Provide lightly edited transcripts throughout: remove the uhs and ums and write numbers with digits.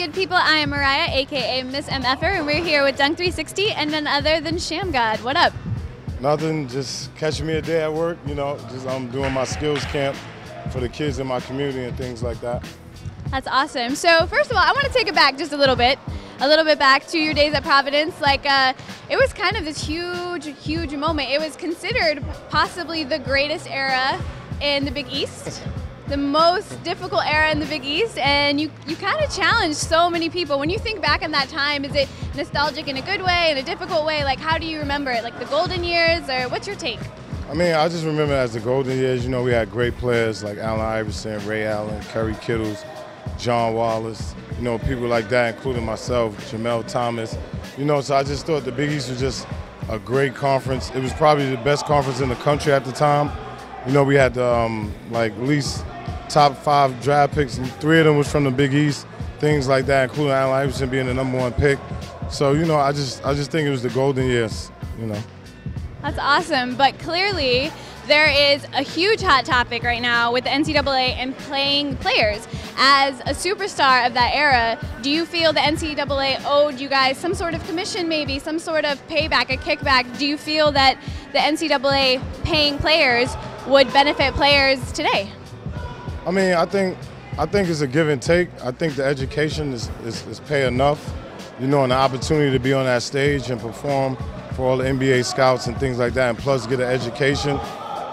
good people? I am Mariah, aka Miss MFer, and we're here with DUNK360 and none other than Shammgod. What up? Nothing, just catching me a day at work, just I'm doing my skills camp for the kids in my community and things like that. That's awesome. So first of all, I want to take it back just a little bit back to your days at Providence. It was kind of this huge moment. It was considered possibly the greatest era in the Big East. The most difficult era in the Big East, and you kind of challenged so many people. When you think back on that time, is it nostalgic in a good way, in a difficult way? Like, how do you remember it? Like the golden years, or what's your take? I mean, I just remember it as the golden years. We had great players like Allen Iverson, Ray Allen, Kerry Kittles, John Wallace, people like that, including myself, Jamel Thomas. So I just thought the Big East was just a great conference. It was probably the best conference in the country at the time. We had at least top 5 draft picks, and 3 of them was from the Big East, things like that, including Allen Iverson being the #1 pick. So, I just think it was the golden years, That's awesome, but clearly there is a huge hot topic right now with the NCAA and playing players. As a superstar of that era, do you feel the NCAA owed you guys some sort of commission, maybe some sort of payback, a kickback? Do you feel that the NCAA paying players would benefit players today? I mean, I think it's a give and take. I think the education is pay enough, and the opportunity to be on that stage and perform for all the NBA scouts and things like that, and plus get an education.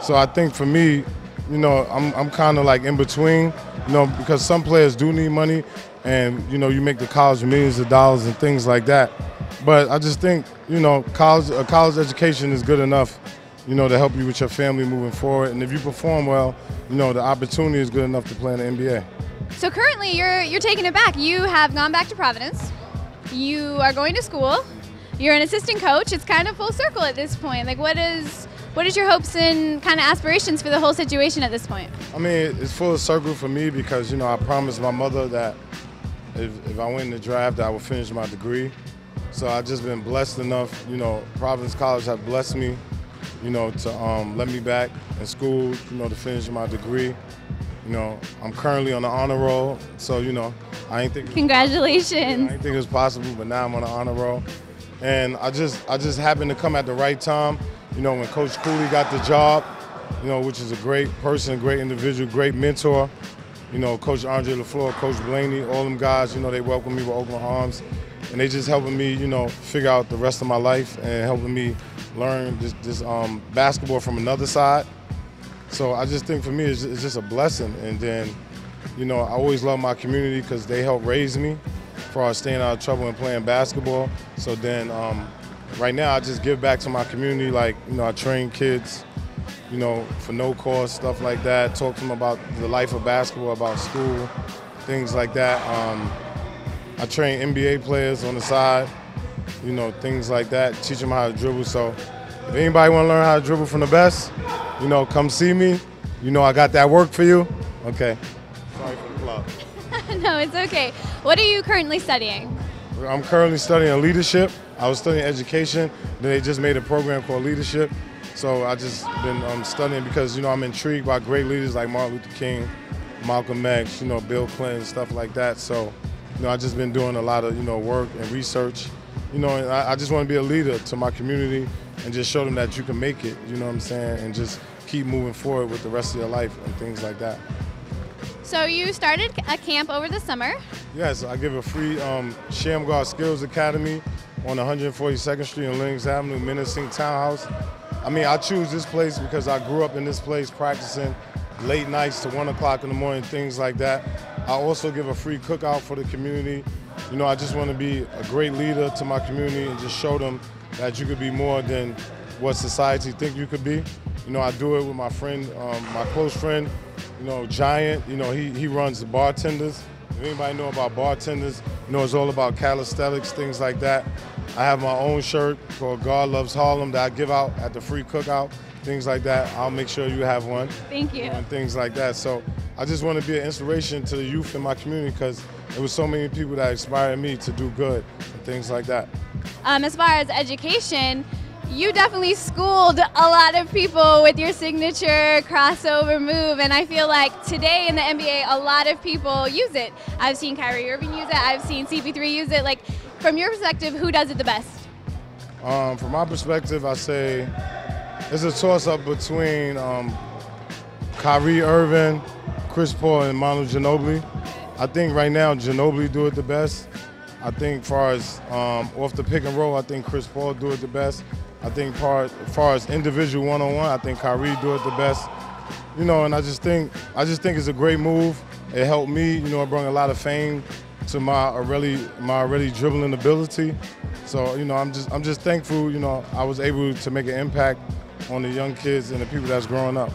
So I think for me, I'm kind of like in between, because some players do need money, and you make the college millions of dollars and things like that. But I just think a college education is good enough, to help you with your family moving forward. And if you perform well, the opportunity is good enough to play in the NBA. So currently you're taking it back. You have gone back to Providence. You are going to school. You're an assistant coach. It's kind of full circle at this point. Like, what is your hopes and kind of aspirations for the whole situation at this point? I mean, it's full circle for me because, I promised my mother that if I win the draft, I would finish my degree. So I've just been blessed enough, Providence College have blessed me, to let me back in school, to finish my degree. I'm currently on the honor roll, so, I ain't think. Congratulations. I didn't think it was possible, but now I'm on the honor roll. And I just happened to come at the right time, when Coach Cooley got the job, which is a great person, great individual, great mentor. Coach Andre LaFleur, Coach Blaney, all them guys, they welcomed me with open arms. And they just helping me, figure out the rest of my life and helping me learn this basketball from another side. So I just think for me it's just a blessing. And then, I always love my community because they helped raise me for staying out of trouble and playing basketball. So then right now I just give back to my community. Like, I train kids, for no cost, stuff like that. Talk to them about the life of basketball, about school, things like that. I train NBA players on the side, things like that, teach them how to dribble. So if anybody want to learn how to dribble from the best, come see me. I got that work for you. Okay. Sorry for the plug. No, it's okay. What are you currently studying? I'm currently studying leadership. I was studying education. Then they just made a program called leadership. So I just been studying because, I'm intrigued by great leaders like Martin Luther King, Malcolm X, Bill Clinton, stuff like that. So, I just been doing a lot of, work and research. And I just want to be a leader to my community and just show them that you can make it, you know what I'm saying, and just keep moving forward with the rest of your life and things like that. So you started a camp over the summer? Yes, I give a free Shammgod Skills Academy on 142nd Street and Lenox Avenue, Menacing Townhouse. I mean, I choose this place because I grew up in this place practicing late nights to 1 o'clock in the morning, things like that. I also give a free cookout for the community. I just want to be a great leader to my community and just show them that you could be more than what society think you could be. I do it with my friend, my close friend, Giant. He runs the bartenders. If anybody know about bartenders, it's all about calisthenics, things like that. I have my own shirt called God Loves Harlem that I give out at the free cookout, things like that. I'll make sure you have one. Thank you. And things like that. So I just want to be an inspiration to the youth in my community because there was so many people that inspired me to do good and things like that. As far as education, You definitely schooled a lot of people with your signature crossover move, and I feel like today in the NBA, a lot of people use it. I've seen Kyrie Irving use it. I've seen CP3 use it. Like, from your perspective, who does it the best? From my perspective, I say it's a toss-up between Kyrie Irving, Chris Paul, and Manu Ginobili. I think right now Ginobili do it the best. I think far as off the pick and roll, I think Chris Paul do it the best. I think as far as individual one-on-one, I think Kyrie do it the best. You know, and I just think it's a great move. It helped me. You know, it brought a lot of fame to my already dribbling ability. So, you know, I'm just thankful. You know, I was able to make an impact on the young kids and the people that's growing up.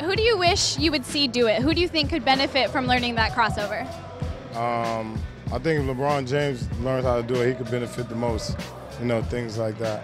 Who do you wish you would see do it? Who do you think could benefit from learning that crossover? I think if LeBron James learns how to do it, he could benefit the most. You know, things like that.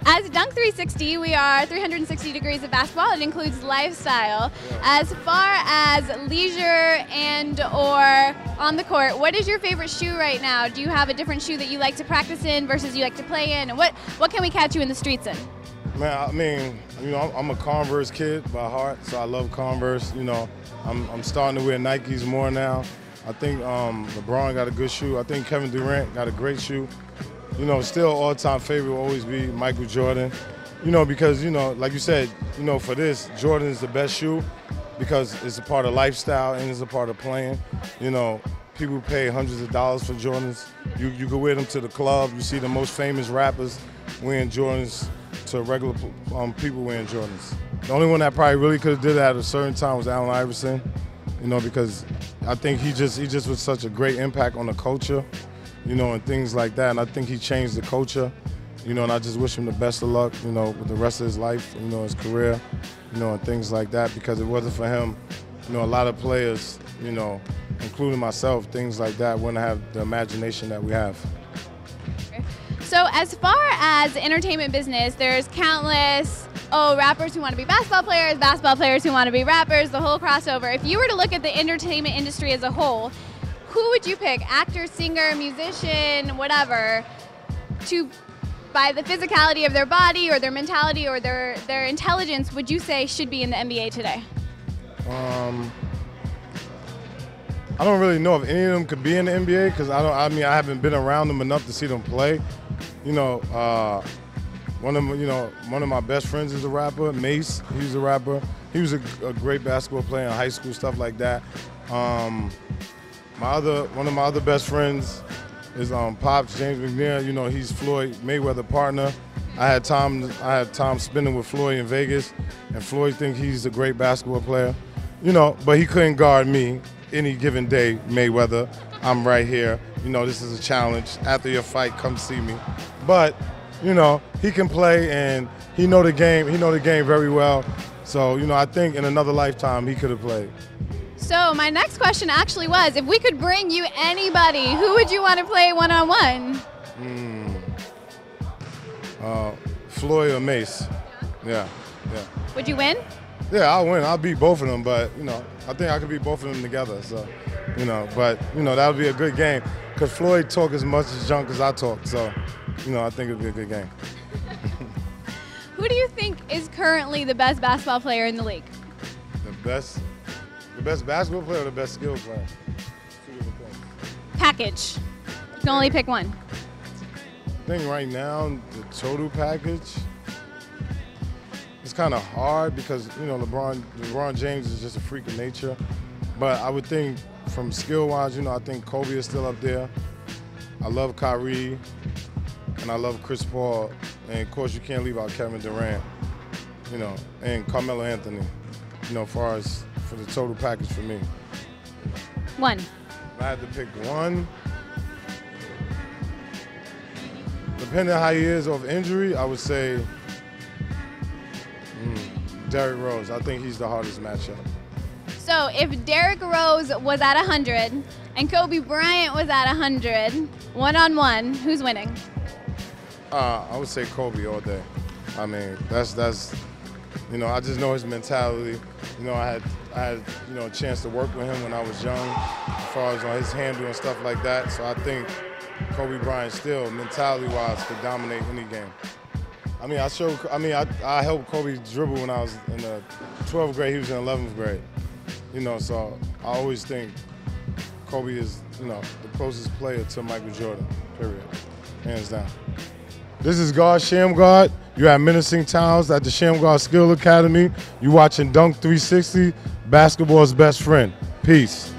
As DUNK360, we are 360 degrees of basketball. It includes lifestyle. Yeah. As far as leisure and or on the court, what is your favorite shoe right now? Do you have a different shoe that you like to practice in versus you like to play in? And what can we catch you in the streets in? Man, I mean, you know, I'm a Converse kid by heart, so I love Converse. You know, I'm starting to wear Nikes more now. I think LeBron got a good shoe. I think Kevin Durant got a great shoe. You know, still all-time favorite will always be Michael Jordan. You know, because, you know, like you said, you know, for this, Jordan is the best shoe because it's a part of lifestyle and it's a part of playing. You know, people pay hundreds of dollars for Jordans. You can wear them to the club. You see the most famous rappers wearing Jordans to regular people wearing Jordans. The only one that probably really could have did that at a certain time was Allen Iverson. You know, because I think he just was such a great impact on the culture. You know, and things like that. And I think he changed the culture, you know, and I just wish him the best of luck, you know, with the rest of his life, you know, his career, you know, and things like that, because it wasn't for him, you know, a lot of players, you know, including myself, things like that, wouldn't have the imagination that we have. So as far as the entertainment business, there's countless, rappers who want to be basketball players who want to be rappers, the whole crossover. If you were to look at the entertainment industry as a whole, who would you pick, actor, singer, musician, whatever, to, by the physicality of their body or their mentality or their intelligence, would you say should be in the NBA today? I don't really know if any of them could be in the NBA because I haven't been around them enough to see them play. You know, one of my best friends is a rapper, Mace. He's a rapper. He was a great basketball player in high school, stuff like that. One of my other best friends is Pops, James McNair. You know, he's Floyd Mayweather partner. I had time spending with Floyd in Vegas, and Floyd thinks he's a great basketball player. You know, but he couldn't guard me any given day, Mayweather. I'm right here. You know, this is a challenge. After your fight, come see me. But, you know, he can play and he know the game. He know the game very well. So, you know, I think in another lifetime he could have played. So my next question actually was, if we could bring you anybody, who would you want to play one-on-one? Floyd or Mace. Yeah. Would you win? Yeah, I'll win. I'll beat both of them, but, you know, I think I could beat both of them together. So, you know, but, you know, that would be a good game because Floyd talk as much as junk as I talk. So, you know, I think it would be a good game. Who do you think is currently the best basketball player in the league? The best basketball player or the best skill player? Two different things. Package. You can only pick one. I think right now, the total package, it's kind of hard because, you know, LeBron James is just a freak of nature. But I would think from skill-wise, you know, I think Kobe is still up there. I love Kyrie, and I love Chris Paul. And, of course, you can't leave out Kevin Durant, you know, and Carmelo Anthony, you know, for the total package for me. One. If I had to pick one, depending on how he is off injury, I would say Derrick Rose. I think he's the hardest matchup. So if Derrick Rose was at 100 and Kobe Bryant was at 100, one-on-one, who's winning? I would say Kobe all day. I mean, that's you know, I just know his mentality. You know, I had you know, a chance to work with him when I was young, as far as on his handle and stuff like that. So I think Kobe Bryant still, mentality-wise, could dominate any game. I mean, I helped Kobe dribble when I was in the 12th grade. He was in 11th grade. You know, so I always think Kobe is, you know, the closest player to Michael Jordan, period, hands down. This is God Shammgod. You're at Menacing Towns at the Shammgod Skill Academy. You're watching DUNK360, basketball's best friend. Peace.